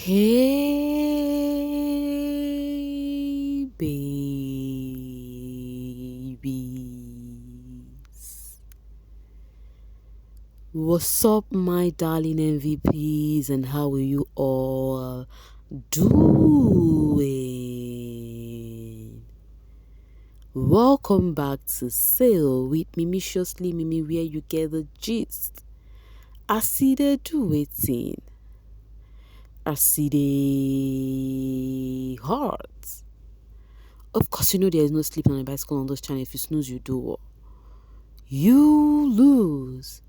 Hey, babies. What's up, my darling MVPs, and how are you all doing? Welcome back to Sail with Mimiciously Mimi, where you get the gist. I see they do waiting. I see the heart. Of course, you know there is no sleeping on a bicycle on those channels. If you snooze, you do what? You lose.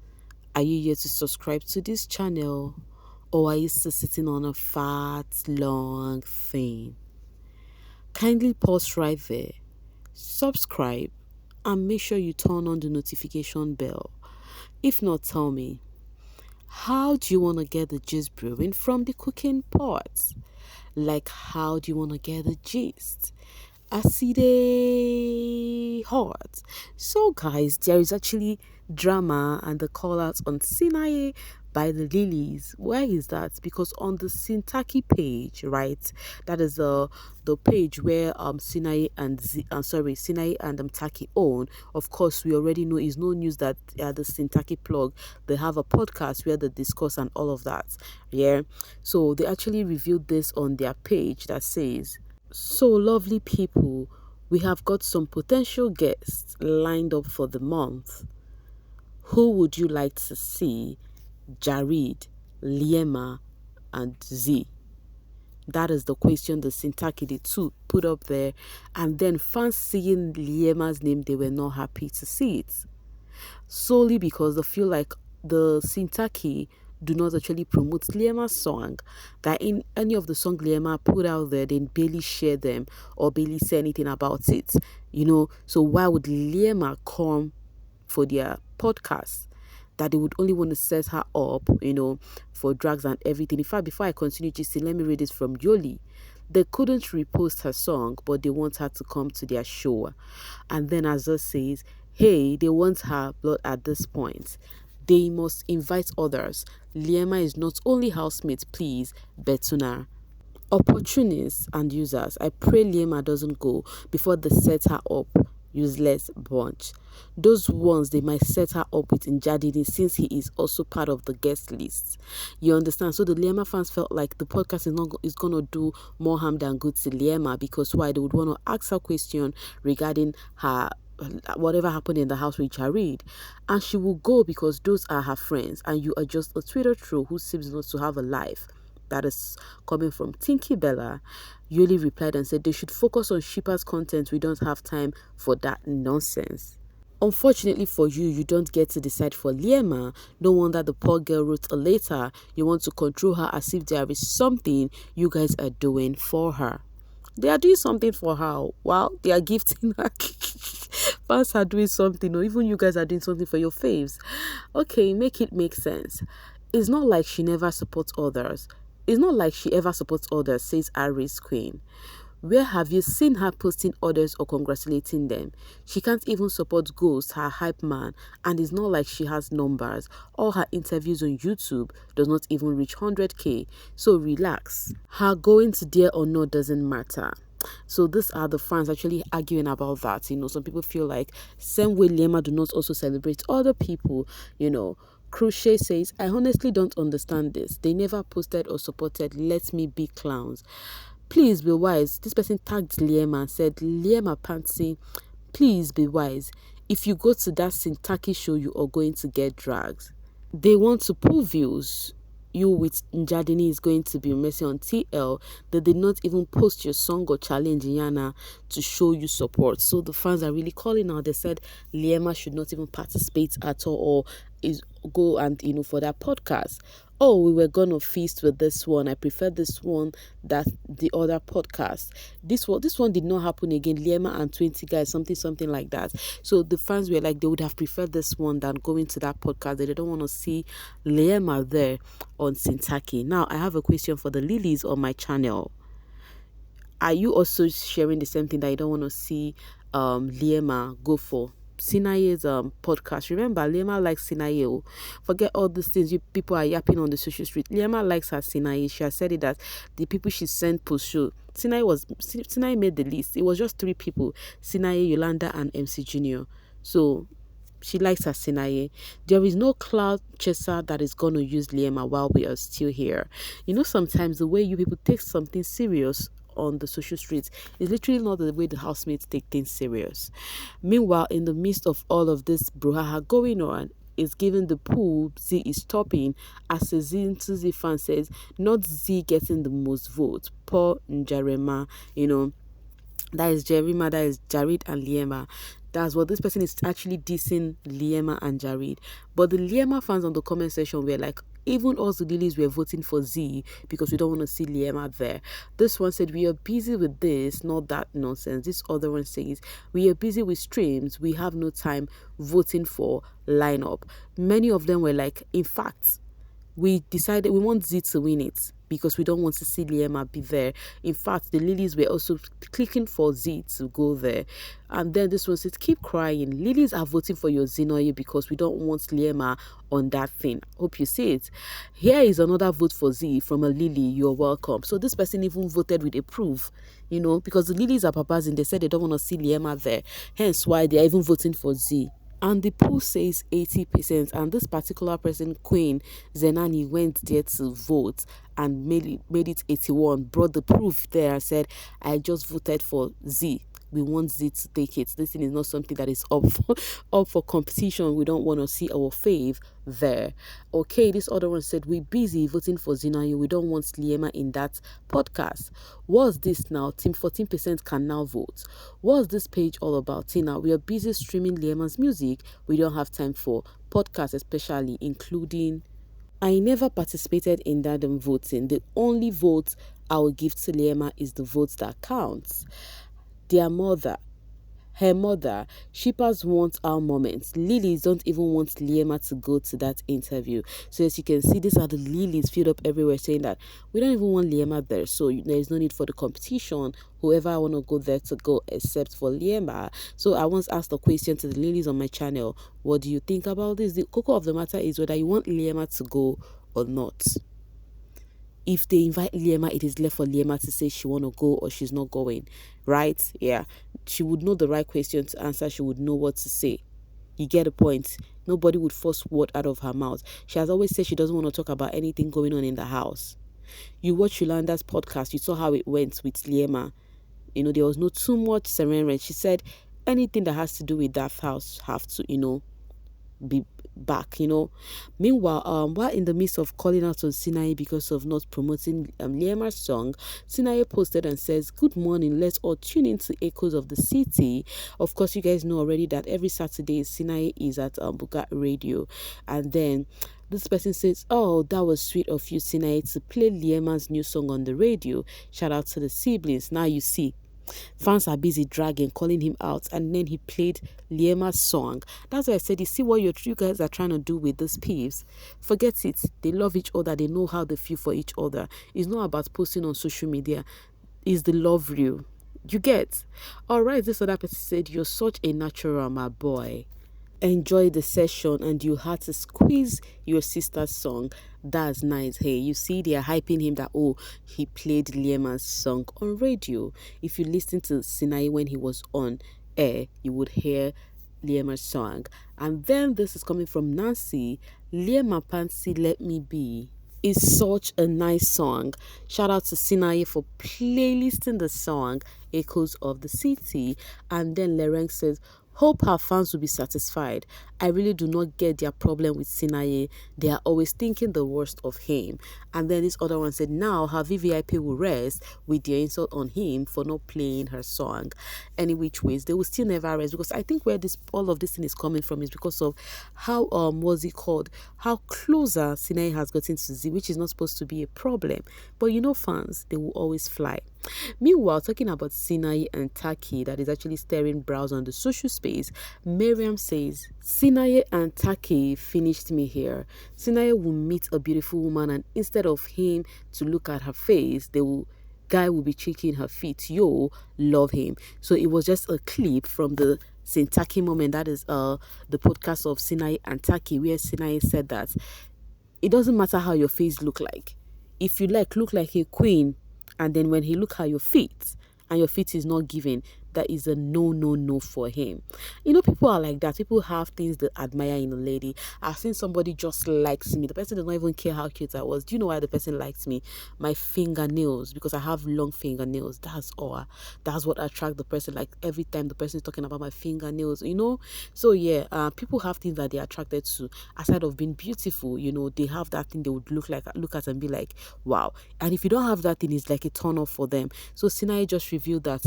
Are you yet to subscribe to this channel? Or are you still sitting on a fat, long thing? Kindly pause right there. Subscribe. And make sure you turn on the notification bell. If not, tell me. How do you want to get the gist brewing from the cooking pot? Like, how do you want to get the gist? I see the hot. So, guys, there is actually drama and the call out on Sinaye by the lilies. Where is that? Because on the Taki page, right? That is the page where Sinaye and Sinaye and Taki own. Of course, we already know it's no news that the Taki plug, they have a podcast where they discuss and all of that. Yeah. So they actually revealed this on their page that says, so, lovely people, we have got some potential guests lined up for the month. Who would you like to see? Jareed, Liema, and Z. That is the question the Taki the two put up there. And then fans seeing Liema's name, they were not happy to see it. Solely because they feel like the Taki do not actually promote Liema's song, that in any of the song Liema put out there, they barely share them or barely say anything about it, so why would Liema come for their podcast? That they would only want to set her up, for drugs and everything. In fact, before I continue, just let me read this from Yoli. They couldn't repost her song, but they want her to come to their show. And then Azza says, hey, they want her blood at this point. They must invite others. Liema is not only housemate, please, Betuna. Opportunists and users, I pray Liema doesn't go before they set her up. Useless bunch. Those ones they might set her up with in Jareed, since he is also part of the guest list. You understand? So the Liema fans felt like the podcast is gonna do more harm than good to Liema, because why? They would want to ask her question regarding her whatever happened in the house with Jareed, and she will go because those are her friends, and you are just a Twitter troll who seems not to have a life. That is coming from Tinky Bella. Yoli replied and said they should focus on Shipper's content. We don't have time for that nonsense. Unfortunately for you, you don't get to decide for Liema. No wonder the poor girl wrote a letter. You want to control her as if there is something you guys are doing for her. They are doing something for her. Wow, they are gifting her. Fans are doing something, or even you guys are doing something for your faves. Okay, make it make sense. It's not like she never supports others. It's not like she ever supports others, says Aries Queen. Where have you seen her posting others or congratulating them? She can't even support Ghost, her hype man, and it's not like she has numbers. All her interviews on YouTube does not even reach 100k. So relax. Her going to Dare or Not doesn't matter. So these are the fans actually arguing about that. Some people feel like same way Liema do not also celebrate other people, Crochet says, I honestly don't understand this. They never posted or supported Let Me Be Clowns. Please be wise. This person tagged Liema and said, Liema Pansy, please be wise. If you go to that Taki show, you are going to get dragged. They want to pull views. You with Njadini is going to be messy on TL. They did not even post your song or challenge Yana to show you support. So the fans are really calling out. They said Liema should not even participate at all, or is go and for that podcast. Oh, we were gonna feast with this one. I prefer this one that the other podcast. This one did not happen again. Liema and 20 guys, something like that. So the fans were like, they would have preferred this one than going to that podcast. They don't want to see Liema there on Taki. Now I have a question for the lilies on my channel. Are you also sharing the same thing, that you don't want to see Liema go for Sinaye's podcast. Remember, Liema likes Sinaye. Oh. Forget all these things you people are yapping on the social street. Liema likes her Sinaye. She has said it that the people she sent post show. Sinaye made the list. It was just three people: Sinaye, Yolanda, and MC Junior. So she likes her Sinaye. There is no cloud chaser that is going to use Liema while we are still here. You know, sometimes the way you people take something serious on the social streets is literally not the way the housemates take things serious. Meanwhile, in the midst of all of this brouhaha going on, is given the pool Z is topping as a Z into Z fan says, not Z getting the most votes. Poor Njarema, you know, that is Jerima, that is Jareed and Liema. That's what this person is actually dissing Liema and Jareed. But the Liema fans on the comment section were like, even us the lilies were voting for Z because we don't want to see Liema there. This one said, we are busy with this, not that nonsense. This other one says, we are busy with streams. We have no time voting for lineup. Many of them were like, in fact, we decided we want Z to win it because we don't want to see Liema be there. In fact, the lilies were also clicking for Z to go there. And then this one says, keep crying. Lilies are voting for your Sinaye because we don't want Liema on that thing. Hope you see it. Here is another vote for Z from a Lily. You're welcome. So this person even voted with approve, you know, because the lilies are papas and they said they don't want to see Liema there. Hence why they are even voting for Z. And the poll says 80%, and this particular person, Queen Zenani, went there to vote and made it 81, brought the proof there and said, I just voted for Z. We want Z to take it. This thing is not something that is up for competition. We don't want to see our fave there. Okay, this other one said, we busy voting for Sinaye. We don't want Liema in that podcast. What's this now? Team 14% can now vote. What's this page all about? Tina, we are busy streaming Liema's music. We don't have time for podcasts, especially including... I never participated in that voting. The only vote I will give to Liema is the votes that counts. Her mother, shippers want our moments. Lilies don't even want Liema to go to that interview. So as you can see, these are the lilies filled up everywhere saying that we don't even want Liema there. So there is no need for the competition. Whoever want to go there to go except for Liema. So I once asked a question to the lilies on my channel. What do you think about this? The cocoa of the matter is whether you want Liema to go or not. If they invite Liema, it is left for Liema to say she want to go or she's not going, right? Yeah, she would know the right question to answer. She would know what to say. You get the point. Nobody would force word out of her mouth. She has always said she doesn't want to talk about anything going on in the house. You watch Yolanda's podcast, you saw how it went with Liema. You know, there was no too much surrender. She said anything that has to do with that house have to, you know, be back, you know. Meanwhile, while in the midst of calling out on Sinaye because of not promoting Liema's song, Sinaye posted and says, good morning, let's all tune into Echoes of the City. Of course, you guys know already that every Saturday Sinaye is at Bugat Radio. And then this person says, oh, that was sweet of you, Sinaye, to play Liema's new song on the radio. Shout out to the siblings. Now you see, fans are busy dragging, calling him out, and then he played Liema's song. That's why I said, you see what you guys are trying to do with these peeves? Forget it. They love each other. They know how they feel for each other. It's not about posting on social media. It's the love real. You get? All right, this other person said, you're such a natural, my boy. Enjoy the session and you had to squeeze your sister's song. That's nice. Hey, you see they are hyping him that, oh, he played Liema's song on radio. If you listen to Sinaye when he was on air, you would hear Liema's song. And then this is coming from Nancy. Liema Pansy Let Me Be is such a nice song. Shout out to Sinaye for playlisting the song Echoes of the City. And then Lereng says, hope her fans will be satisfied. I really do not get their problem with Sinaye. They are always thinking the worst of him. And then this other one said, now her VVIP will rest with their insult on him for not playing her song. Any which ways, they will still never rest, because I think where this all of this thing is coming from is because of how what's it called? How closer Sinaye has gotten to Z, which is not supposed to be a problem. But you know, fans, they will always fly. Meanwhile, talking about Sinaye and Taki that is actually staring brows on the social space, Miriam says, Sinaye and Taki finished me here. Sinaye will meet a beautiful woman and instead of him to look at her face, guy will be shaking her feet. Yo, love him. So it was just a clip from the Taki moment. That is the podcast of Sinaye and Taki, where Sinaye said that it doesn't matter how your face look like. If you like look like a queen, and then when he look at your feet and your feet is not giving, that is a no no no for him. People are like that. People have things they admire in a lady. I've seen somebody just likes me. The person does not even care how cute I was. Do you know why the person likes me? My fingernails, because I have long fingernails. That's all. That's what attract the person. Like every time the person is talking about my fingernails. So yeah, people have things that they're attracted to aside of being beautiful. They have that thing they would look at and be like, wow. And if you don't have that thing, it's like a turn off for them. So Sinaye just revealed that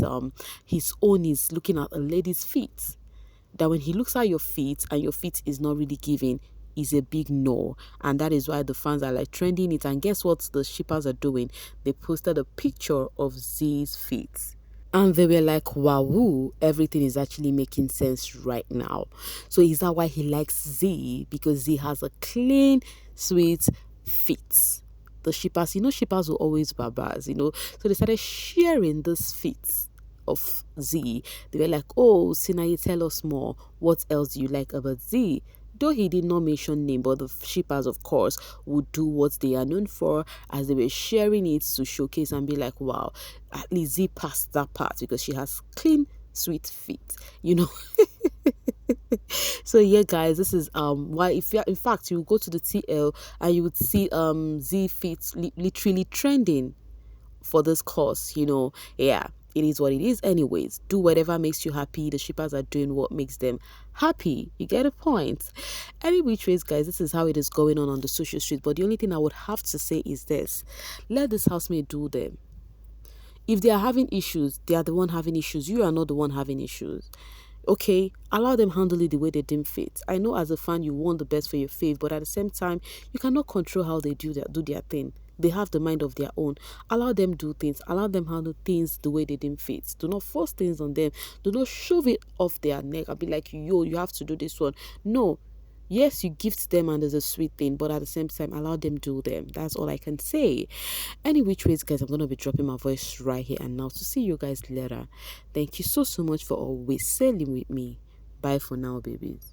his own is looking at a lady's feet. That when he looks at your feet and your feet is not really giving, is a big no. And that is why the fans are like trending it. And guess what the shippers are doing? They posted a picture of Z's feet. And they were like, wow, everything is actually making sense right now. So is that why he likes Z? Because Z has a clean, sweet feet. The shippers, shippers will always barbars. So they started sharing this feet of Z. They were like, oh, Sinaye, tell us more. What else do you like about Z? Though he did not mention name, but the shippers, of course, would do what they are known for, as they were sharing it to showcase and be like, wow, at least Z passed that part because she has clean, sweet feet. So yeah, guys, this is why, if you in fact you go to the TL and you would see Z feet literally trending for this course. Yeah, it is what it is. Anyways, do whatever makes you happy. The shippers are doing what makes them happy. You get a point. Any which ways, guys, this is how it is going on the social street. But the only thing I would have to say is this: let this housemate do them. If they are having issues, they are the one having issues. You are not the one having issues. Okay, allow them handle it the way they deem fit. I know as a fan you want the best for your fave, but at the same time, you cannot control how they do their thing. They have the mind of their own. Allow them do things. Allow them handle things the way they deem fit. Do not force things on them. Do not shove it off their neck and be like, yo, you have to do this one. No. Yes, you gift them and it's a sweet thing, but at the same time, allow them do them. That's all I can say. Any which ways, guys, I'm going to be dropping my voice right here and now to see you guys later. Thank you so much for always sailing with me. Bye for now, babies.